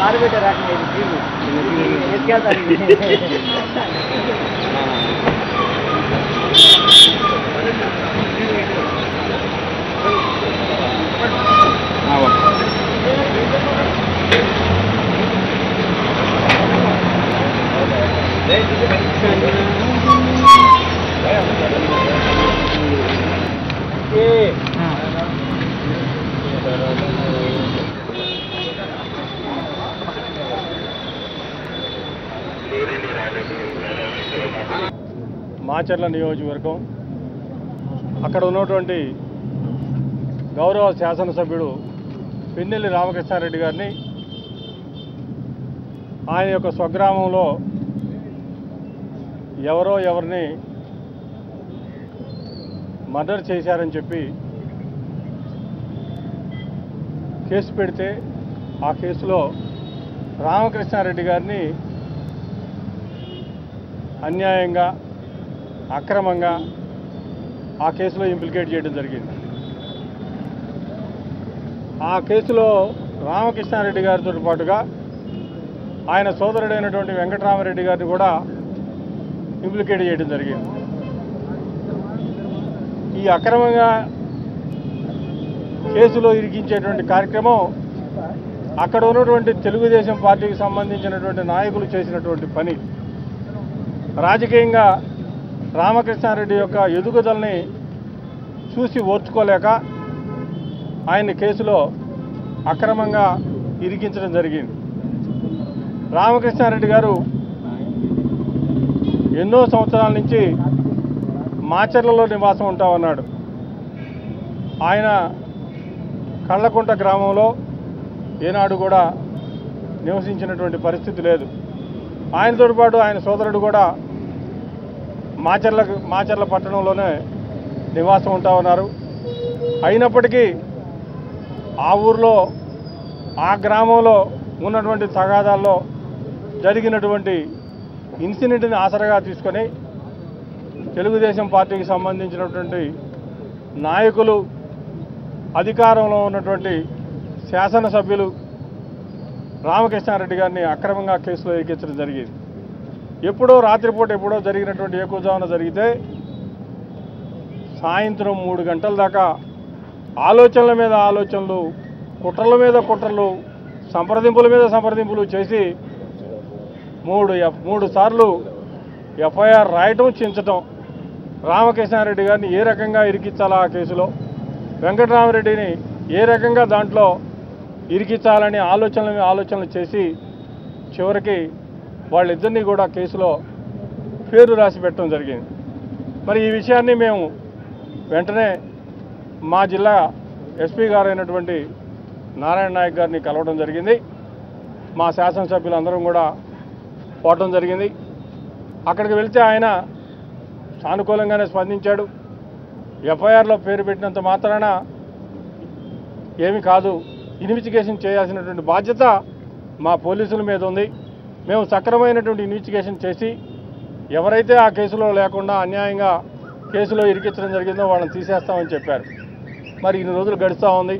ఆరుబెట్టారు ఎత్తుకెళ్తారు. మాచర్ల నియోజకవర్గం అక్కడ ఉన్నటువంటి గౌరవ శాసనసభ్యుడు పిన్నెల్లి రామకృష్ణారెడ్డి గారిని ఆయన యొక్క స్వగ్రామంలో ఎవరో ఎవరిని మర్డర్ చేశారని చెప్పి కేసు పెడితే ఆ కేసులో రామకృష్ణారెడ్డి గారిని అన్యాయంగా అక్రమంగా ఆ కేసులో ఇంప్లికేట్ చేయడం జరిగింది. ఆ కేసులో రామకృష్ణారెడ్డి గారితో పాటుగా ఆయన సోదరుడైనటువంటి వెంకటరామరెడ్డి గారిని కూడా ఇంప్లికేట్ చేయడం జరిగింది. ఈ అక్రమంగా కేసులో ఇరికించేటువంటి కార్యక్రమం అక్కడ ఉన్నటువంటి తెలుగుదేశం పార్టీకి సంబంధించినటువంటి నాయకులు చేసినటువంటి పని. రాజకీయంగా రామకృష్ణారెడ్డి యొక్క ఎదుగుదలని చూసి ఓర్చుకోలేక ఆయన్ని కేసులో అక్రమంగా ఇరికించడం జరిగింది. రామకృష్ణారెడ్డి గారు ఎన్నో సంవత్సరాల నుంచి మాచర్లలో నివాసం ఉంటామన్నాడు. ఆయన కళ్ళకుంట గ్రామంలో ఏనాడు కూడా నివసించినటువంటి పరిస్థితి లేదు. ఆయనతో పాటు ఆయన సోదరుడు కూడా మాచర్ల పట్టణంలోనే నివాసం ఉంటా ఉన్నారు. అయినప్పటికీ ఆ ఊర్లో ఆ గ్రామంలో ఉన్నటువంటి తగాదాల్లో జరిగినటువంటి ఇన్సిడెంట్ని ఆసరగా తీసుకొని తెలుగుదేశం పార్టీకి సంబంధించినటువంటి నాయకులు, అధికారంలో ఉన్నటువంటి శాసనసభ్యులు రామకృష్ణారెడ్డి గారిని అక్రమంగా కేసులో ఎక్కించడం జరిగింది. ఎప్పుడో రాత్రిపూట ఎప్పుడో జరిగినటువంటి ఏకూజామున జరిగితే సాయంత్రం 3 గంటల దాకా ఆలోచనల మీద ఆలోచనలు, కుట్రల మీద కుట్రలు, సంప్రదింపుల మీద సంప్రదింపులు చేసి 3 సార్లు ఎఫ్ఐఆర్ రాయటం, చించటం, రామకృష్ణారెడ్డి గారిని ఏ రకంగా ఇరికించాలా ఆ కేసులో, వెంకటరామరెడ్డిని ఏ రకంగా దాంట్లో ఇరికించాలని ఆలోచనలు చేసి చివరికి వాళ్ళిద్దరినీ కూడా కేసులో పేరు రాసి పెట్టడం జరిగింది. మరి ఈ విషయాన్ని మేము వెంటనే మా జిల్లా ఎస్పీ గారు అయినటువంటి నారాయణ నాయక్ గారిని కలవడం జరిగింది. మా శాసనసభ్యులందరం కూడా పోవటం జరిగింది. అక్కడికి వెళ్తే ఆయన సానుకూలంగానే స్పందించాడు. ఎఫ్ఐఆర్లో పేరు పెట్టినంత మాత్రాన ఏమీ కాదు, ఇన్వెస్టిగేషన్ చేయాల్సినటువంటి బాధ్యత మా పోలీసుల మీద ఉంది. మేము సక్రమైనటువంటి ఇన్వెస్టిగేషన్ చేసి ఎవరైతే ఆ కేసులో లేకుండా అన్యాయంగా కేసులో ఇరికించడం జరిగిందో వాళ్ళని తీసేస్తామని చెప్పారు. మరి ఇన్ని రోజులు గడుస్తూ ఉంది.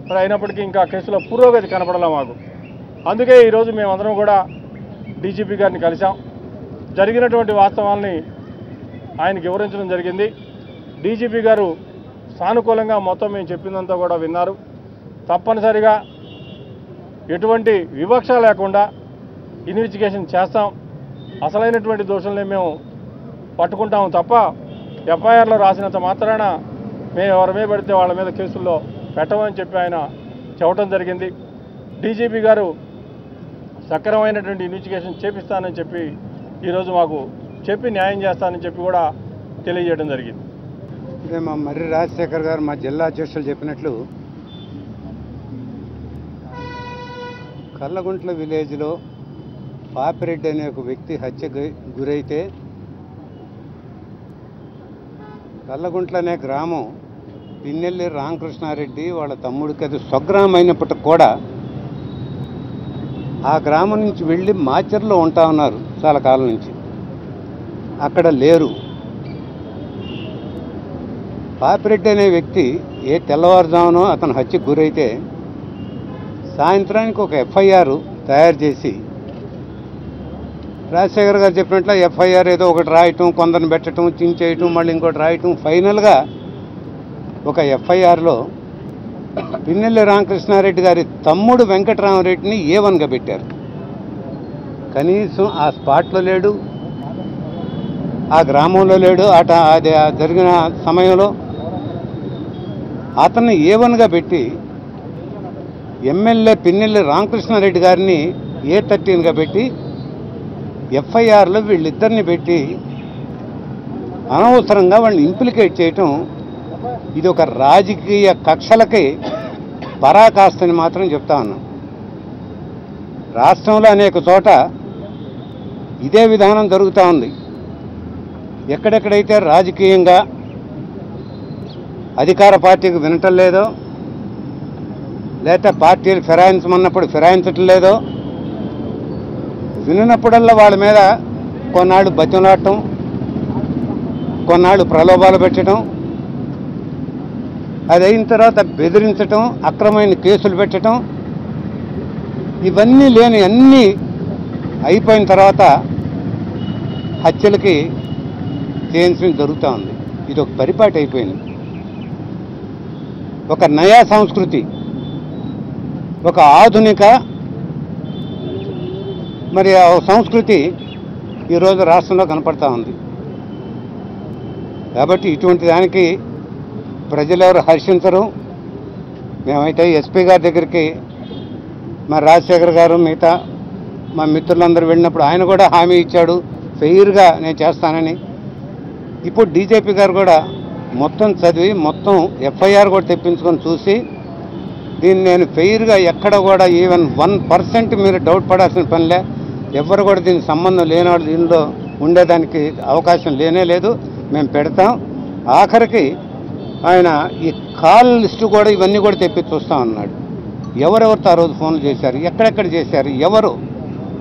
మరి అయినప్పటికీ ఇంకా కేసులో పురోగతి కనపడలే మాకు. అందుకే ఈరోజు మేమందరం కూడా డీజీపీ గారిని కలిసాం. జరిగినటువంటి వాస్తవాల్ని ఆయనకి వివరించడం జరిగింది. డీజీపీ గారు సానుకూలంగా మొత్తం మేము చెప్పిందంతా కూడా విన్నారు. తప్పనిసరిగా ఎటువంటి వివక్ష లేకుండా ఇన్వెస్టిగేషన్ చేస్తాం, అసలైనటువంటి దోషుల్ని మేము పట్టుకుంటాము తప్ప ఎఫ్ఐఆర్లో రాసినంత మాత్రాన మేము ఎవరి మీద పడితే వాళ్ళ మీద కేసుల్లో పెట్టమని చెప్పి ఆయన చెప్పడం జరిగింది. డీజీపీ గారు సక్రమైనటువంటి ఇన్వెస్టిగేషన్ చేపిస్తానని చెప్పి ఈరోజు మాకు చెప్పి న్యాయం చేస్తానని చెప్పి కూడా తెలియజేయడం జరిగింది. ఇదే మా మర్రి రాజశేఖర్ గారు మా జిల్లా అధ్యక్షులు చెప్పినట్లు కల్లగుంట్ల విలేజ్లో పాపిరెడ్డి అనే ఒక వ్యక్తి హత్యకు గురైతే కల్లగుంట్ల అనే గ్రామం పిన్నెల్లి రామకృష్ణారెడ్డి వాళ్ళ తమ్ముడికి అది స్వగ్రామం అయినప్పటికి కూడా ఆ గ్రామం నుంచి వెళ్ళి మాచర్లో ఉంటా ఉన్నారు చాలా కాలం నుంచి. అక్కడ లేరు. పాపిరెడ్డి అనే వ్యక్తి తెల్లవారుజామునో అతను హత్యకు గురైతే సాయంత్రానికి ఒక ఎఫ్ఐఆర్ తయారు చేసి రాజశేఖర్ గారు చెప్పినట్లు ఎఫ్ఐఆర్ ఏదో ఒకటి రాయటం, కొందరిని పెట్టడం, చించేయటం, మళ్ళీ ఇంకోటి రాయటం, ఫైనల్గా ఒక ఎఫ్ఐఆర్లో పిన్నెల్లి రామకృష్ణారెడ్డి గారి తమ్ముడు వెంకటరామరెడ్డిని A1గా పెట్టారు. కనీసం ఆ స్పాట్లో లేడు, ఆ గ్రామంలో లేడు. అది జరిగిన సమయంలో అతన్ని A1గా పెట్టి ఎమ్మెల్యే పిన్నెల్లి రామకృష్ణారెడ్డి గారిని A13గా పెట్టి ఎఫ్ఐఆర్లో వీళ్ళిద్దరిని పెట్టి అనవసరంగా వాళ్ళని ఇంప్లికేట్ చేయటం ఇది ఒక రాజకీయ కక్షలకి పరాకాస్తని మాత్రం చెప్తా ఉన్నాం. రాష్ట్రంలో అనేక చోట ఇదే విధానం జరుగుతూ ఉంది. ఎక్కడెక్కడైతే రాజకీయంగా అధికార పార్టీకి వినటం లేదో, లేకపోతే పార్టీలు ఫిరాయించమన్నప్పుడు ఫిరాయించటం లేదో, వినప్పుడల్లా వాళ్ళ మీద కొన్నాళ్ళు బతిమలాడటం, కొన్నాళ్ళు ప్రలోభాలు పెట్టడం, అది అయిన తర్వాత బెదిరించటం, అక్రమమైన కేసులు పెట్టడం, ఇవన్నీ లేని అన్నీ అయిపోయిన తర్వాత హత్యలకి చేయించడం జరుగుతూ ఉంది. ఇది ఒక పరిపాటి అయిపోయింది. ఒక నయా సంస్కృతి, ఒక ఆధునిక మరి ఆ సంస్కృతి ఈరోజు రాష్ట్రంలో కనపడతా ఉంది. కాబట్టి ఇటువంటి దానికి ప్రజలెవరు హర్షించరు. మేమైతే ఎస్పీ గారి దగ్గరికి మా రాజశేఖర్ గారు మిగతా మా మిత్రులందరూ వెళ్ళినప్పుడు ఆయన కూడా హామీ ఇచ్చాడు, ఫెయిర్గా నేను చేస్తానని. ఇప్పుడు డీజీపీ గారు కూడా మొత్తం చదివి మొత్తం ఎఫ్ఐఆర్ కూడా తెప్పించుకొని చూసి దీన్ని నేను ఫెయిర్గా ఎక్కడ కూడా ఈవెన్ 1% మీరు డౌట్ పడాల్సిన పనిలే, ఎవరు కూడా దీనికి సంబంధం లేనివాడు దీనిలో ఉండేదానికి అవకాశం లేనే లేదు, మేము పెడతాం. ఆఖరికి ఆయన ఈ కాల్ లిస్టు కూడా ఇవన్నీ కూడా తెప్పి చూస్తా ఉన్నాడు. ఎవరెవరితో ఆ రోజు ఫోన్లు చేశారు, ఎక్కడెక్కడ చేశారు, ఎవరు,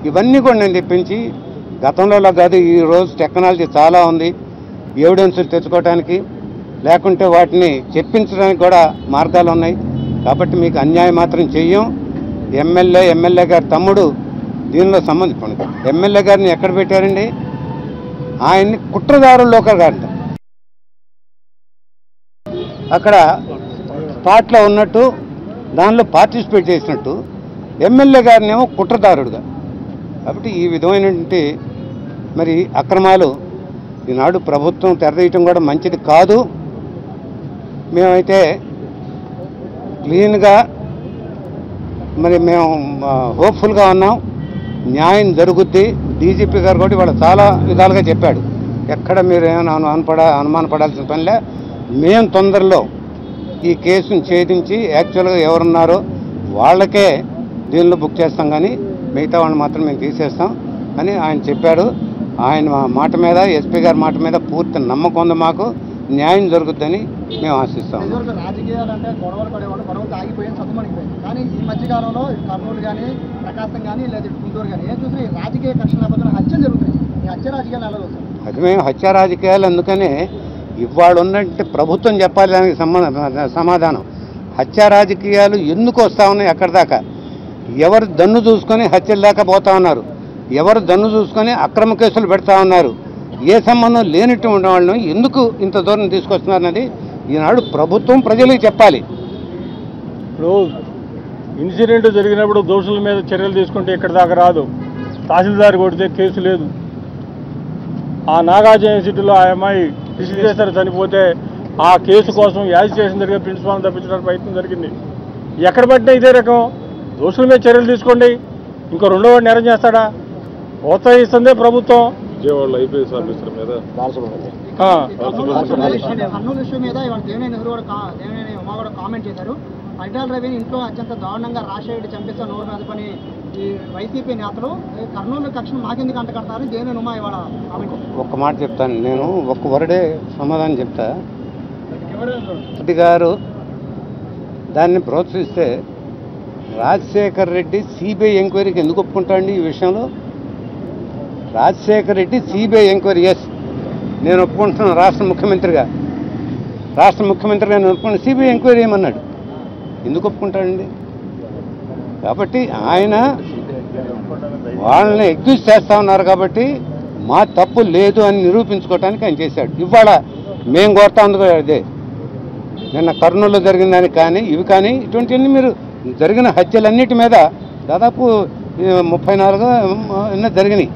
ఇవన్నీ కూడా నేను తెప్పించి, గతంలో కాదు ఈరోజు టెక్నాలజీ చాలా ఉంది, ఎవిడెన్సులు తెచ్చుకోవడానికి, లేకుంటే వాటిని చెప్పించడానికి కూడా మార్గాలు ఉన్నాయి. కాబట్టి మీకు అన్యాయం మాత్రం చెయ్యం. ఎమ్మెల్యే గారి తమ్ముడు దీనిలో సంబంధించి ఎమ్మెల్యే గారిని ఎక్కడ పెట్టారండి? ఆయన్ని కుట్రదారుల్లో గారు అక్కడ స్పాట్లో ఉన్నట్టు దానిలో పార్టిసిపేట్ చేసినట్టు ఎమ్మెల్యే గారిని ఏమో కుట్రదారుడుగా. కాబట్టి ఈ విధమైనటువంటి మరి అక్రమాలు ఈనాడు ప్రభుత్వం తెరదీయటం కూడా మంచిది కాదు. మేమైతే క్లీన్గా మరి మేము హోప్ఫుల్గా ఉన్నాం, న్యాయం జరుగుద్ది. డీజీపీ గారు కూడా ఇవాళ చాలా విధాలుగా చెప్పాడు, ఎక్కడ మీరు ఏమైనా అనుమానపడాల్సిన పనిలే, మేము తొందరలో ఈ కేసును ఛేదించి యాక్చువల్గా ఎవరున్నారో వాళ్ళకే దీనిలో బుక్ చేస్తాం, కానీ మిగతా వాళ్ళని మాత్రం మేము తీసేస్తాం అని ఆయన చెప్పాడు. ఆయన మాట మీద, ఎస్పీ గారి మాట మీద పూర్తి నమ్మకం ఉంది మాకు. న్యాయం జరుగుద్దని మేము ఆశిస్తాం. రాజకీయాలు అంటే గొడవలు పడేవాళ్ళు, గొడవలు ఆగిపోయి సతుమణిపోయింది. కానీ ఈ మధ్యకాలంలో కర్నూలు కానీ, ప్రకాశం కానీ, లేదా గుంటూరు కానీ ఏం చూసినా ఈ రాజకీయ కక్షల నేపథ్యంలో హత్యలు జరుగుతాయి. ఈ హత్య రాజకీయాలు ఎలా వస్తాయి? అది మేము హత్య రాజకీయాలు అందుకనే ఇవాళ ఉన్నట్టు ప్రభుత్వం చెప్పాలి దానికి సమాధానం. హత్య రాజకీయాలు ఎందుకు వస్తూ ఉన్నాయి? అక్కడ దాకా ఎవరు దన్ను చూసుకొని హత్యలు దాకా పోతా ఉన్నారు, ఎవరు దన్ను చూసుకొని అక్రమ కేసులు పెడతా ఉన్నారు, ఏ సంబంధం లేనటువంటి వాళ్ళని ఎందుకు ఇంత దూరం తీసుకొస్తున్నారన్నది ఈనాడు ప్రభుత్వం ప్రజలకు చెప్పాలి. ఇప్పుడు ఇన్సిడెంట్ జరిగినప్పుడు దోషుల మీద చర్యలు తీసుకుంటే ఇక్కడ దాకా రాదు. తహసీల్దార్ కొడితే కేసు లేదు. ఆ నాగార్జున యూనివర్సిటీలో ఆ అమ్మాయి రిజిస్ట్రేషన్ చనిపోతే ఆ కేసు కోసం యాజిటేషన్ జరిగే ప్రిన్సిపాల్ని తప్పించడానికి ప్రయత్నం జరిగింది. ఎక్కడ పట్టినా ఇదే రకం. దోషుల మీద చర్యలు తీసుకోండి, ఇంకో రెండో వాడు నేరం చేస్తాడా? ప్రోత్సహిస్తుందే ప్రభుత్వం. విజయవాడలో ఐపీఎస్ ఆఫీసర్ మీద కర్నూలు ఇష్యూ మీద ఇవాళ దేవినేని నెహ్రూ దేవినేని ఉమా కూడా కామెంట్ చేశారు. పరిటాల రవిని ఇంట్లో అత్యంత దారుణంగా రాజశేఖర్ చంపిస్తే నోరు మీద పని ఈ వైసీపీ నేతలు కర్నూలు కక్షను మాకెందుకు అంటకడతారని దేవినేని ఉమా ఇవాళ కామెంట్ చేశారు. ఒక్క మాట చెప్తాను, నేను ఒక్క వరడే సమాధానం చెప్తా. రెడ్డి గారు దాన్ని ప్రోత్సహిస్తే రాజశేఖర్ రెడ్డి సిబిఐ ఎంక్వైరీకి ఎందుకు ఒప్పుకుంటాండి? ఈ విషయంలో Rajasekhar Reddy CBI enquiry, yes నేను ఒప్పుకుంటున్నాను. రాష్ట్ర ముఖ్యమంత్రిగా నేను ఒప్పుకున్నాను. సిబిఐ ఎంక్వైరీ ఏమన్నాడు? ఎందుకు ఒప్పుకుంటాడండి? కాబట్టి ఆయన వాళ్ళని ఎక్యూజ్ చేస్తా ఉన్నారు కాబట్టి మా తప్పు లేదు అని నిరూపించుకోవటానికి ఆయన చేశాడు. ఇవాళ మేము కోరుతా ఉంది అదే, నిన్న కర్నూలులో జరిగిన దానికి కానీ ఇవి కానీ ఇటువంటివన్నీ మీరు జరిగిన హత్యలన్నిటి మీద దాదాపు 34 ఎన్నో జరిగినాయి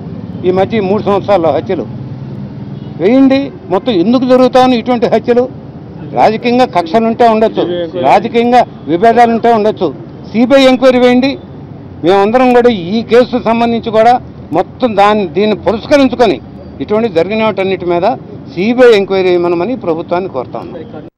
ఈ మధ్య 3 సంవత్సరాల్లో హత్యలు వేయండి. మొత్తం ఎందుకు జరుగుతాను ఇటువంటి హత్యలు? రాజకీయంగా కక్షలు ఉంటే ఉండొచ్చు, రాజకీయంగా విభేదాలు ఉంటే ఉండొచ్చు. సిబిఐ ఎంక్వైరీ వేయండి. మేమందరం కూడా ఈ కేసు సంబంధించి కూడా మొత్తం దీన్ని పురస్కరించుకొని ఇటువంటి జరిగిన వాటన్నిటి మీద సిబిఐ ఎంక్వైరీ ఇవ్వమని ప్రభుత్వాన్ని కోరుతా ఉన్నాం.